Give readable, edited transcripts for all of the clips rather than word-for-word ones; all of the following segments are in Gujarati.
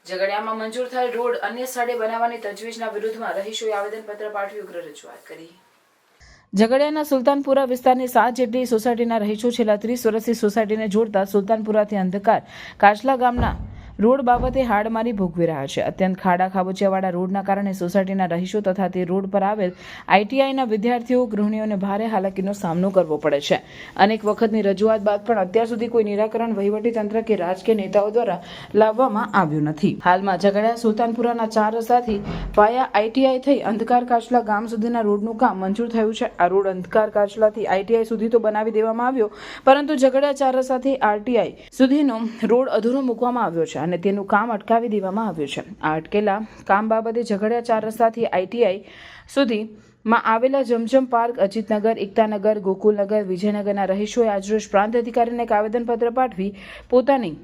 ઝઘડિયામાં મંજૂર થયેલ રોડ અન્ય સ્થળે બનાવવાની તજવીજના વિરુદ્ધમાં રહીશોએ આવેદનપત્ર પાઠવી ઉગ્ર રજૂઆત કરી। ઝઘડિયાના સુલતાનપુરા વિસ્તારની 7 જેટલી સોસાયટીના રહીશો છેલ્લા 30 વર્ષથી સોસાયટીને જોડતા સુલતાનપુરાથી અંધકાર કાચલા ગામના રોડ બાબતે હાડમારી ભોગવી રહ્યા છે। અત્યંત ખાડા ખાબોચિયાવાળા રોડના કારણે સોસાયટીના રહીશો તથા તે રોડ પર આવેલ આઈટીઆઈના વિદ્યાર્થીઓ ગૃહિણીઓને ભારે હાલાકીનો સામનો કરવો પડે છે। અનેક વખતની રજૂઆત બાદ પણ અત્યાર સુધી કોઈ નિરાકરણ વહીવટીતંત્ર કે રાજકીય નેતાઓ દ્વારા લાવવામાં આવ્યું નથી। હાલમાં ઝઘડિયા સુલતાનપુરાના 4 રસ્તાથી વાયા આઈટીઆઈ થઈ અંધકાર કાચલા ગામ સુધીના રોડનું કામ મંજૂર થયું છે। આ રોડ અંધકાર કાચલાથી આઈટીઆઈ સુધી તો બનાવી દેવામાં આવ્યો, પરંતુ ઝઘડિયા 4 રસ્તાથી આરટીઆઈ સુધીનો રોડ અધૂરો મૂકવામાં આવ્યો છે અને તેનું કામ અટકાવી દેવામાં આવ્યું છે। આ અટકેલા કામ બાબતે ઝઘડિયા 4 રસ્તાથી આઈટીઆઈ સુધીમાં આવેલા જમજમ પાર્ક, અજીતનગર, એકતાનગર, ગોકુલનગર, વિજયનગરના રહીશોએ આજરોજ પ્રાંત અધિકારીને એક આવેદનપત્ર પાઠવી પોતાની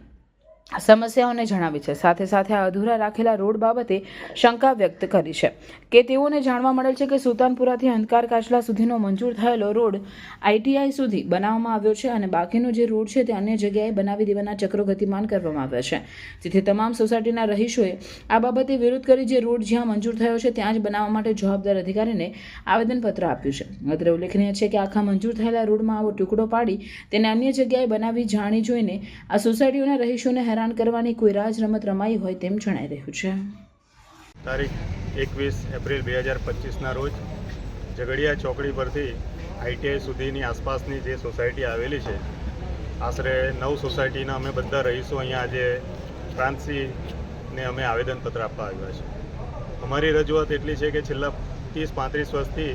સમસ્યાઓને જણાવી છે। સાથે સાથે આ અધૂરા રાખેલા રોડ બાબતે શંકા વ્યક્ત કરી છે કે તેઓને જાણવા મળેલ છે કે સુલતાનપુરાથી અંધકાર કાચલા સુધીનો મંજૂર થયેલો રોડ આઈટીઆઈ સુધી બનાવવામાં આવ્યો છે અને બાકીનો જે રોડ છે તે અન્ય જગ્યાએ બનાવી દેવાના ચક્રો ગતિમાન કરવામાં આવ્યા છે, જેથી તમામ સોસાયટીના રહીશોએ આ બાબતે વિરોધ કરી જે રોડ જ્યાં મંજૂર થયો છે ત્યાં જ બનાવવા માટે જવાબદાર અધિકારીને આવેદનપત્ર આપ્યું છે। અત્રે ઉલ્લેખનીય છે કે આખા મંજૂર થયેલા રોડમાં આવો ટુકડો પાડી તેને અન્ય જગ્યાએ બનાવી જાણી જોઈને આ સોસાયટીઓના રહીશોને હેરાન કરવાની કોઈ રાજ રમત રમાઈ હોય તેમ જણાઈ રહ્યું છે। તારીખ 21 એપ્રિલ 2025ના રોજ ઝઘડિયા ચોકડી પરથી આઈટીઆઈ સુધીની આસપાસની જે સોસાયટી આવેલી છે, આશરે 9 સોસાયટીના અમે બધા રહીશો અહીંયા આજે પ્રાંતસિંહને અમે આવેદનપત્ર આપવા આવ્યા છે। અમારી રજૂઆત એટલી છે કે છેલ્લા 30-35 વર્ષથી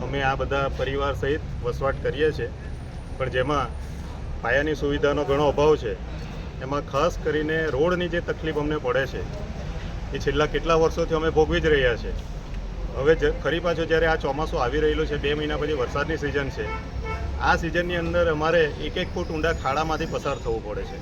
અમે આ બધા પરિવાર સહિત વસવાટ કરીએ છીએ, પણ જેમાં પાયાની સુવિધાનો ઘણો અભાવ છે। એમાં ખાસ કરીને રોડની જે તકલીફ અમને પડે છે એ છેલ્લા કેટલા વર્ષોથી અમે ભોગવી જ રહ્યા છે। હવે ફરી પાછું જ્યારે આ ચોમાસું આવી રહેલું છે, 2 મહિના પછી વરસાદની સિઝન છે, આ સિઝનની અંદર અમારે 1-1 ફૂટ ઊંડા ખાડામાંથી પસાર થવું પડે છે।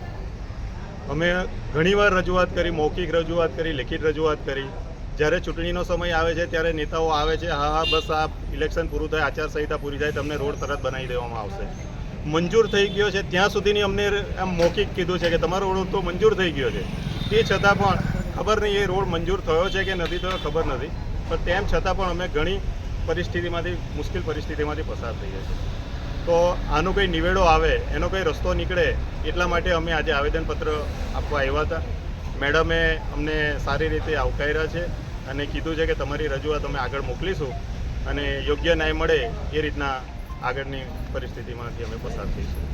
અમે ઘણીવાર રજૂઆત કરી, મૌખિક રજૂઆત કરી, લિખિત રજૂઆત કરી। જ્યારે ચૂંટણીનો સમય આવે છે ત્યારે નેતાઓ આવે છે, હા બસ આ ઇલેક્શન પૂરું થાય, આચારસંહિતા પૂરી થાય, તમને રોડ તરત બનાવી દેવામાં આવશે। મંજૂર થઈ ગયો છે ત્યાં સુધીની અમને આમ મૌખિક કીધું છે કે તમારો રોડ તો મંજૂર થઈ ગયો છે, તે છતાં પણ ખબર નહીં એ રોડ મંજૂર થયો છે કે નથી થયો ખબર નથી, પણ તેમ છતાં પણ અમે ઘણી મુશ્કેલ પરિસ્થિતિમાંથી પસાર થઈએ છીએ। તો આનો કંઈ નિવેડો આવે, એનો કંઈ રસ્તો નીકળે એટલા માટે અમે આજે આવેદનપત્ર આપવા આવ્યા હતા। મેડમે અમને સારી રીતે આવકાર્યા છે અને કીધું છે કે તમારી રજૂઆત અમે આગળ મોકલીશું અને યોગ્ય ન્યાય મળે એ રીતના આગળની પરિસ્થિતિમાંથી અમે પસાર થઈશું।